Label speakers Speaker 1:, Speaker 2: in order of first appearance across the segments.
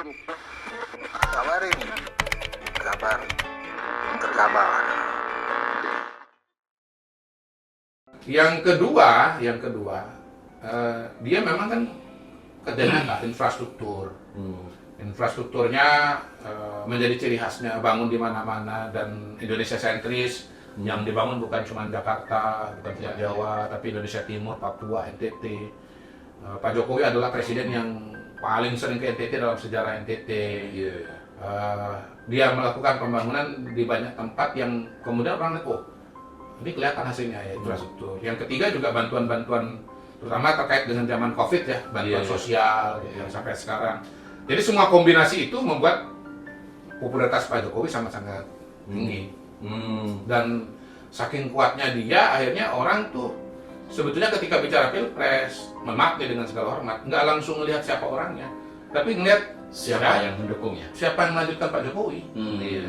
Speaker 1: Kabar ini, kabar terkabar.
Speaker 2: Yang kedua, dia memang kan kerjanya nggak infrastruktur. Infrastrukturnya menjadi ciri khasnya, bangun di mana-mana dan Indonesia sentris. Yang dibangun bukan cuma Jakarta, bukan cuma Jawa, tapi Indonesia Timur, Papua, NTT. Pak Jokowi adalah presiden yang paling sering ke NTT dalam sejarah NTT. Dia melakukan pembangunan di banyak tempat yang kemudian orang lihat, oh ini kelihatan hasilnya ya, infrastruktur. Yang ketiga juga bantuan-bantuan, terutama terkait dengan zaman COVID ya, bantuan sosial gitu, yang sampai sekarang. Jadi semua kombinasi itu membuat popularitas Pak Jokowi sangat-sangat tinggi. Dan saking kuatnya dia, akhirnya orang tuh sebetulnya ketika bicara pilpres, memakai dengan segala hormat, nggak langsung melihat siapa orangnya, tapi ngelihat
Speaker 3: siapa yang mendukungnya,
Speaker 2: siapa yang melanjutkan Pak Jokowi,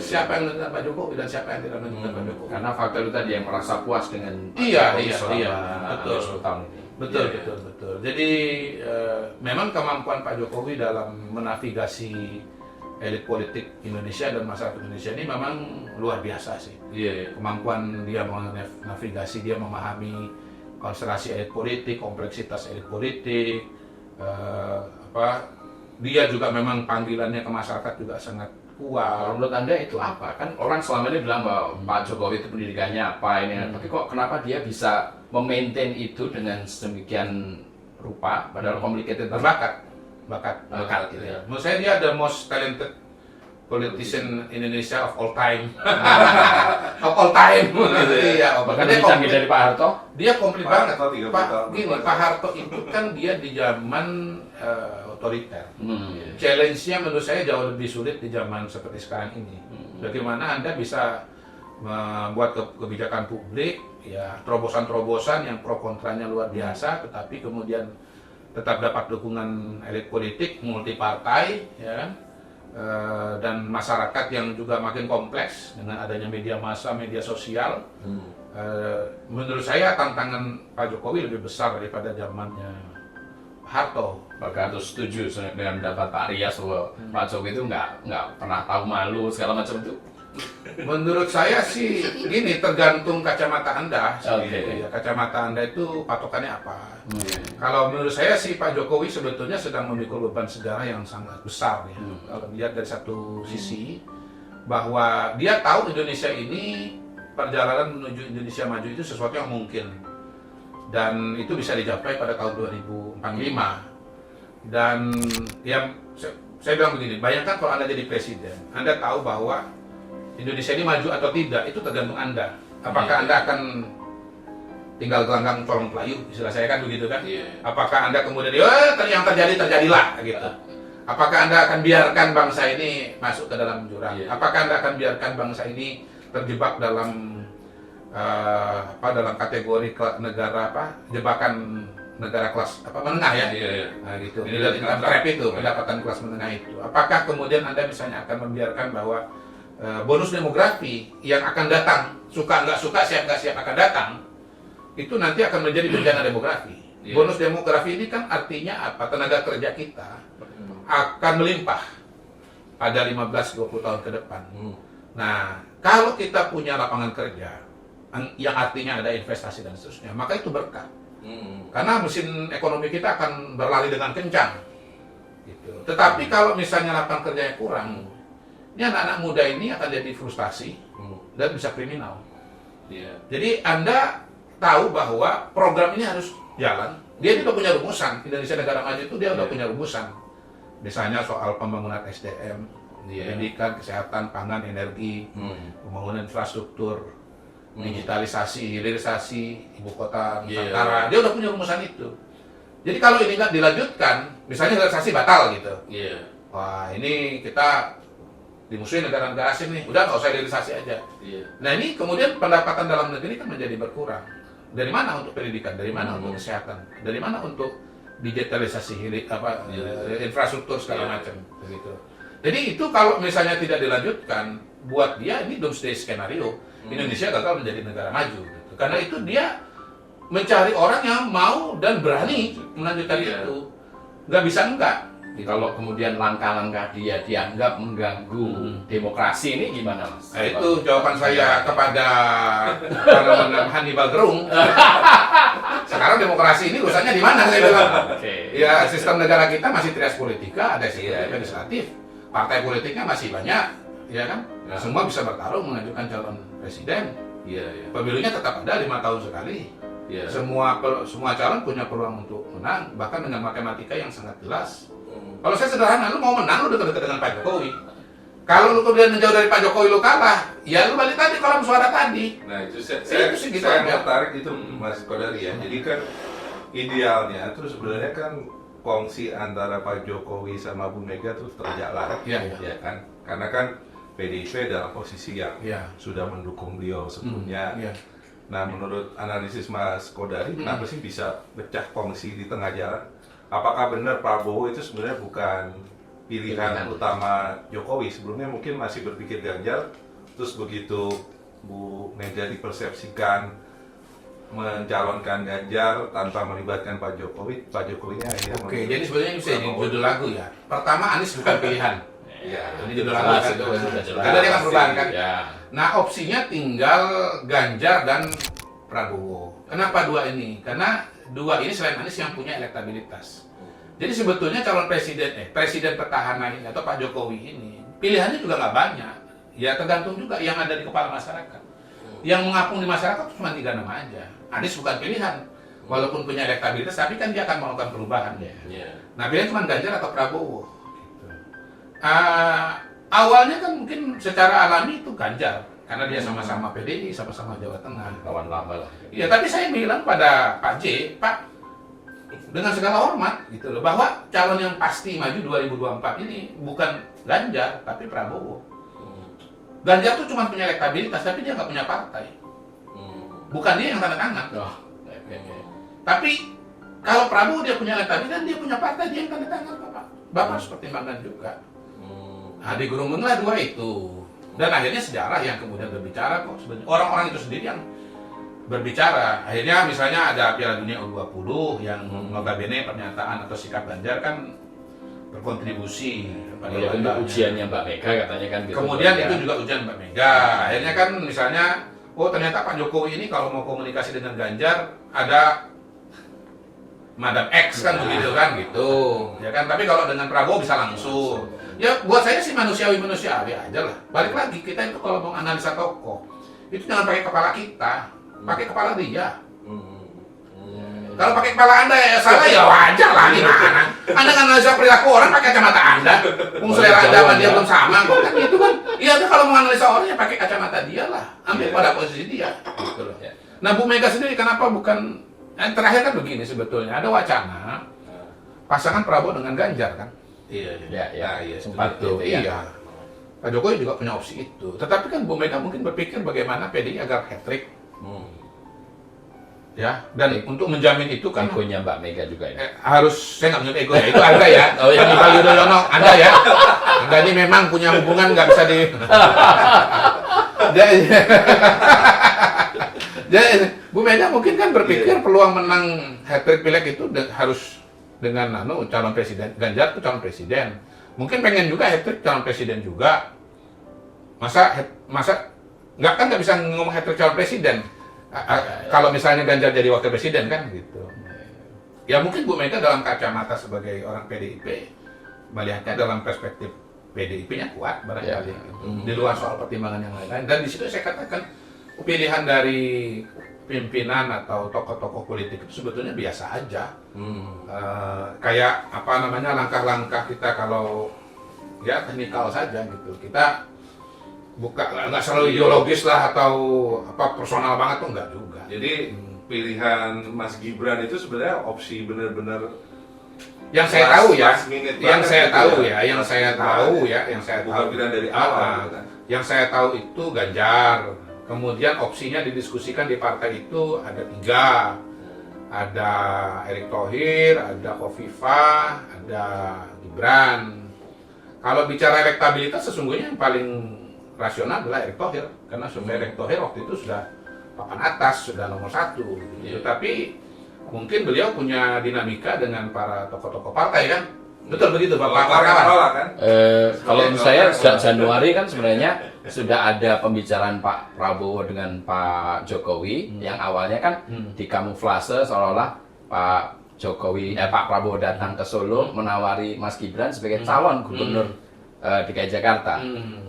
Speaker 2: siapa yang melanjutkan Pak Jokowi dan siapa yang tidak melanjutkan Pak Jokowi.
Speaker 3: karena faktor itu tadi yang merasa puas dengan
Speaker 2: Iya,
Speaker 3: betul 10 tahun ini.
Speaker 2: Betul. Jadi memang kemampuan Pak Jokowi dalam menavigasi elit politik Indonesia dan masyarakat Indonesia ini memang luar biasa sih. Kemampuan dia menavigasi, dia memahami konstelasi elit politik, kompleksitas elit politik, dia juga memang panggilannya ke masyarakat juga sangat kuat.
Speaker 3: Kalau menurut Anda itu apa? Kan orang selama ini bilang bahwa Pak Jokowi itu pendidikannya apa ini, tapi kok kenapa dia bisa memaintain itu dengan sedemikian rupa, padahal complicated
Speaker 2: Berbakat
Speaker 3: gitu
Speaker 2: ya. Menurut saya dia the most talented politician Indonesia of all time. Iya,
Speaker 3: bahkan lebih canggih dari Pak Harto.
Speaker 2: Dia komplit banget.
Speaker 1: Pak
Speaker 2: Harto itu kan dia di zaman otoriter. Challenge-nya menurut saya jauh lebih sulit di zaman seperti sekarang ini. Bagaimana Anda bisa membuat kebijakan publik, ya terobosan-terobosan yang pro kontranya luar biasa, tetapi kemudian tetap dapat dukungan elit politik, multi partai, ya kan? Dan masyarakat yang juga makin kompleks dengan adanya media massa, media sosial. Menurut saya tantangan Pak Jokowi lebih besar daripada zamannya Harto.
Speaker 3: Bahkan harus setuju dengan pendapat Pak Rias bahwa Pak Jokowi itu nggak pernah tahu malu segala macam itu.
Speaker 2: Menurut saya sih gini, tergantung kacamata Anda.
Speaker 3: Okay.
Speaker 2: Ya, kacamata Anda itu patokannya apa? Kalau menurut saya sih Pak Jokowi sebetulnya sedang memikul beban sejarah yang sangat besar ya. Kalau dilihat dari satu sisi bahwa dia tahu Indonesia ini, perjalanan menuju Indonesia maju itu sesuatu yang mungkin. Dan itu bisa dicapai pada tahun 2045. Dan yang saya bilang begini, bayangkan kalau Anda jadi presiden, Anda tahu bahwa Indonesia ini maju atau tidak, itu tergantung Anda. Apakah Anda akan tinggal gelanggang colong pelayu, istilah saya kan begitu kan? Apakah Anda kemudian, yang terjadilah gitu. Apakah Anda akan biarkan bangsa ini masuk ke dalam jurang? Apakah Anda akan biarkan bangsa ini terjebak dalam dalam kategori negara jebakan negara kelas menengah ya? Nah, gitu. Trap itu, pendapatan kelas menengah itu. Apakah kemudian Anda misalnya akan membiarkan bahwa bonus demografi yang akan datang, suka nggak suka, siap nggak siap akan datang, itu nanti akan menjadi bencana demografi. Bonus demografi ini kan artinya apa? Tenaga kerja kita akan melimpah pada 15-20 tahun ke depan. Nah, kalau kita punya lapangan kerja yang artinya ada investasi dan seterusnya, maka itu berkah. Karena mesin ekonomi kita akan berlari dengan kencang. Gitu. Tetapi kalau misalnya lapangan kerjanya kurang, ini anak-anak muda ini akan jadi frustasi dan bisa kriminal. Jadi Anda tahu bahwa program ini harus jalan. Dia juga punya rumusan. Indonesia negara maju itu dia udah punya rumusan. Misalnya soal pembangunan SDM, pendidikan, kesehatan, pangan, energi, pembangunan infrastruktur, digitalisasi, hilirisasi ibu kota Nusantara. Dia udah punya rumusan itu. Jadi kalau ini nggak dilanjutkan, misalnya hilirisasi batal gitu. Wah, ini kita dimusuhin negara-negara asing nih, udah nggak usah hilirisasi aja. Nah ini kemudian pendapatan dalam negeri kan menjadi berkurang. Dari mana untuk pendidikan? Dari mana untuk kesehatan? Dari mana untuk digitalisasi infrastruktur segala macam begitu. Jadi itu kalau misalnya tidak dilanjutkan, buat dia ini doomsday skenario. Indonesia gagal menjadi negara maju gitu. Karena itu dia mencari orang yang mau dan berani melanjutkan itu. Nggak bisa enggak.
Speaker 3: Kalau kemudian langkah-langkah dia dianggap mengganggu demokrasi ini gimana, Mas?
Speaker 2: Nah, itu jawaban saya kepada para Hannibal Gerung. Sekarang demokrasi ini urusannya di mana, saya bilang. Ya, sistem negara kita masih trias politika, ada eksekutif, legislatif. Partai politiknya masih banyak, ya kan? Semua bisa bertarung mengajukan calon presiden. Pemilunya tetap ada 5 tahun sekali. Semua calon punya peluang untuk menang, bahkan dengan matematika yang sangat jelas. Kalau saya sederhana, lu mau menang, lu dekat-dekat dengan Pak Jokowi. Kalau lu kemudian menjauh dari Pak Jokowi, lu kalah, ya lu balik tadi kolam suara tadi.
Speaker 4: Nah itu saya tertarik itu Mas Kodari ya. Jadi kan idealnya terus sebenarnya kan kongsi antara Pak Jokowi sama Bu Mega terus terjalan, ya kan? Karena kan PDIP dalam posisi yang sudah mendukung beliau sebelumnya. Nah menurut analisis Mas Kodari, kenapa sih bisa pecah kongsi di tengah jalan? Apakah benar Prabowo itu sebenarnya bukan pilihan utama Jokowi? Sebelumnya mungkin masih berpikir Ganjar, terus begitu Bu Mega dipersepsikan mencalonkan Ganjar tanpa melibatkan Pak Jokowi, Pak Jokowinya akhirnya
Speaker 2: jadi sebenarnya ini bisa jadi judul lagu ya. Pertama, Anies bukan pilihan. Ini judul lagu kan. Karena dia kan perubahan kan. Nah, opsinya tinggal Ganjar dan Prabowo. Kenapa dua ini? Karena dua ini selain Anies yang punya elektabilitas. Jadi sebetulnya calon presiden petahana ini atau Pak Jokowi ini pilihannya juga nggak banyak. Ya tergantung juga yang ada di kepala masyarakat. Yang mengapung di masyarakat cuma 3 nama aja. Anies bukan pilihan, walaupun punya elektabilitas, tapi kan dia akan melakukan perubahan ya. Nah pilihan cuma Ganjar atau Prabowo. Gitu. Awalnya kan mungkin secara alami itu Ganjar, karena dia sama-sama PDI, sama-sama Jawa Tengah.
Speaker 3: Lawan lama lah.
Speaker 2: Ya tapi saya bilang pada Pak Pak, dengan segala hormat gitu loh, bahwa calon yang pasti maju 2024 ini bukan Ganjar tapi Prabowo. Ganjar tuh cuma punya elektabilitas tapi dia nggak punya partai. Bukan dia yang tanda tangan. Tapi kalau Prabowo dia punya elektabilitas, dia punya partai, dia yang tanda tangan Bapak. Bapak harus pertimbangkan juga. Nah, digerumunglah dua itu. Dan akhirnya sejarah yang kemudian berbicara kok sebenarnya. Orang-orang itu sendiri yang berbicara. Akhirnya misalnya ada Piala Dunia U20 yang notabene pernyataan atau sikap Ganjar kan berkontribusi pada
Speaker 3: ujiannya Mbak Mega katanya kan gitu.
Speaker 2: Kemudian itu juga ujian Mbak Mega. Akhirnya kan misalnya ternyata Pak Jokowi ini kalau mau komunikasi dengan Ganjar ada Madam X kan begitu kan gitu. Ya kan, tapi kalau dengan Prabowo bisa langsung. Ya buat saya sih manusiawi aja lah. Balik lagi kita itu kalau mau analisa tokoh itu jangan pakai kepala kita. Pakai kepala dia. Kalau pakai kepala Anda ya salah ya wajar lah gimana. Anda kan analisa perilaku orang pakai kacamata Anda. Selera Anda sama dia belum sama kok kan gitu kan. Iya kan kalau mau analisa orang ya pakai kacamata dia lah. Ambil pada posisi dia. Gitu loh. Nah Bu Mega sendiri kenapa bukan terakhir kan begini sebetulnya ada wacana pasangan Prabowo dengan Ganjar kan.
Speaker 3: Iya, sempat
Speaker 2: itu. Iya. Pak Jokowi juga punya opsi itu. Tetapi kan Bu Mega mungkin berpikir bagaimana PDI agar hat-trick. Ya, dan untuk menjamin itu kan
Speaker 3: egonya Mbak Mega juga ini.
Speaker 2: Harus saya nggak menyebut ego ya, itu Anda ya. Hannibal Yudhoyono, Anda ya. Anda ini memang punya hubungan nggak bisa di. Jadi Bu Mega mungkin kan berpikir peluang menang hat-trick pileg itu harus dengan calon presiden. Ganjar itu calon presiden. Mungkin pengen juga hat-trick calon presiden juga. Masa nggak bisa ngomong hat-trick calon presiden. Kalau misalnya Ganjar jadi wakil presiden kan gitu. Ya mungkin Bu Mega dalam kacamata sebagai orang PDIP melihatnya dalam perspektif PDIP-nya kuat barangkali gitu. Di luar soal pertimbangan yang lain-lain. Dan di situ saya katakan pilihan dari pimpinan atau tokoh-tokoh politik itu sebetulnya biasa aja. Kayak langkah-langkah kita kalau ya teknikal saja gitu. Kita nggak selalu ideologis lah atau personal banget tuh nggak juga.
Speaker 4: Jadi pilihan Mas Gibran itu sebenarnya opsi benar-benar
Speaker 2: yang saya tahu ya,
Speaker 4: bukan pilihan dari awal.
Speaker 2: Yang saya tahu itu Ganjar. Kemudian opsinya didiskusikan di partai itu ada 3, ada Erick Thohir, ada Khofifah, ada Gibran. Kalau bicara elektabilitas sesungguhnya yang paling rasional adalah Erick Thohir, karena survei Erick Thohir waktu itu sudah papan atas, sudah nomor 1 gitu. Tapi mungkin beliau punya dinamika dengan para tokoh-tokoh partai kan. Betul begitu Bapak
Speaker 4: Wartawan
Speaker 2: Wartawan.
Speaker 4: kan?
Speaker 3: Kalau menurut saya sejak Januari kan sebenarnya sudah ada pembicaraan Pak Prabowo dengan Pak Jokowi yang awalnya kan dikamuflase seolah-olah Pak Prabowo datang ke Solo menawari Mas Gibran sebagai calon gubernur DKI Jakarta.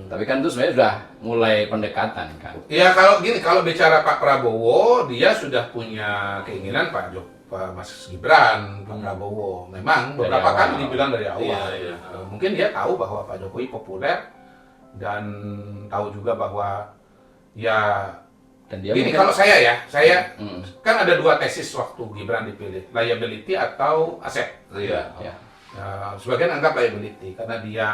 Speaker 3: Tapi kan itu sebenarnya sudah mulai pendekatan kan.
Speaker 2: Ya kalau gini, kalau bicara Pak Prabowo, dia sudah punya keinginan Pak Mas Gibran, Pak Prabowo. Memang beberapa
Speaker 3: awal.
Speaker 2: kali dibilang dari awal.
Speaker 4: Iya.
Speaker 2: Mungkin dia tahu bahwa Pak Jokowi populer dan tahu juga bahwa ya
Speaker 3: Dan dia
Speaker 2: gini,
Speaker 3: mungkin-
Speaker 2: kalau saya kan ada dua tesis waktu Gibran dipilih, liability atau aset.
Speaker 4: Iya.
Speaker 3: Ya.
Speaker 2: Sebagian anggap liability karena dia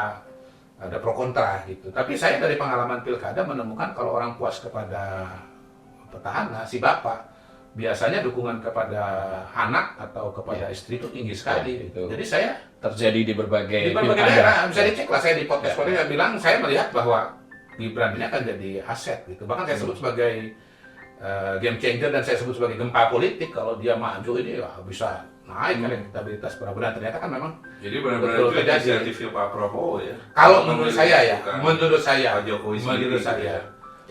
Speaker 2: ada pro kontra gitu. Tapi saya dari pengalaman pilkada menemukan kalau orang puas kepada petahana, si bapak, biasanya dukungan kepada anak atau kepada istri itu tinggi sekali.
Speaker 3: Ya, itu.
Speaker 2: Jadi saya
Speaker 3: terjadi di berbagai
Speaker 2: di berbagai
Speaker 3: pilkada.
Speaker 2: daerah, bisa dicek lah, saya di podcast saya bilang, saya melihat bahwa Gibran ini akan jadi aset gitu. Bahkan saya sebut sebagai game changer dan saya sebut sebagai gempa politik. Kalau dia maju ini ya bisa naik elektabilitas Prabowo. Ternyata kan memang
Speaker 4: Jadi benar-benar
Speaker 2: betul
Speaker 4: itu
Speaker 2: terjadi.
Speaker 4: inisiatifnya Pak Prabowo ya.
Speaker 2: Kalau menurut saya ya,
Speaker 4: Bukan
Speaker 2: menurut saya,
Speaker 4: Pak Jokowi sendiri
Speaker 2: menurut
Speaker 4: gitu
Speaker 2: saya.
Speaker 4: ya.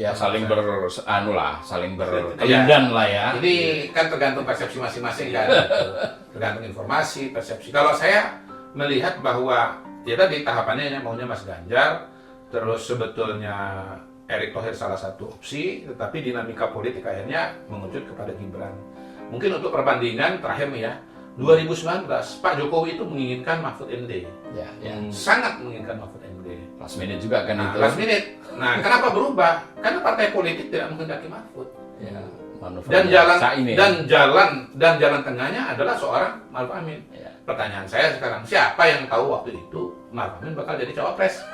Speaker 3: Ya saling saling berkelindan lah ya.
Speaker 2: Ini kan tergantung persepsi masing-masing kan, gitu. Tergantung informasi, persepsi. Kalau saya melihat bahwa ya tadi tahapannya maunya Mas Ganjar, terus sebetulnya Erick Thohir salah satu opsi, tetapi dinamika politik akhirnya mengerucut kepada Gibran. Mungkin untuk perbandingan terakhir nih ya, 2019 Pak Jokowi itu menginginkan Mahfud MD,
Speaker 3: Ya,
Speaker 2: sangat menginginkan Mahfud MD.
Speaker 3: last minute juga kan
Speaker 2: Nah,
Speaker 3: itu.
Speaker 2: last minute. Nah, kenapa berubah? Karena partai politik tidak menghendaki Mahfud.
Speaker 3: Ya, manuver
Speaker 2: Dan jalan
Speaker 3: Caimin.
Speaker 2: dan jalan tengahnya adalah seorang Maruf Amin.
Speaker 3: Ya.
Speaker 2: Pertanyaan saya sekarang, siapa yang tahu waktu itu Maruf Amin bakal jadi cawapres?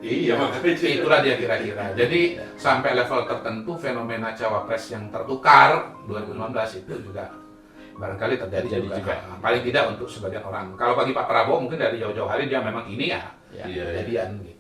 Speaker 4: Iya, makanya.
Speaker 2: Itulah dia kira-kira. Jadi sampai level tertentu fenomena cawapres yang tertukar 2019 itu juga barangkali terjadi juga. Paling tidak untuk sebagian orang. Kalau bagi Pak Prabowo mungkin dari jauh-jauh hari dia memang ini ya
Speaker 3: Ya.
Speaker 4: Iya.
Speaker 2: kejadian gitu.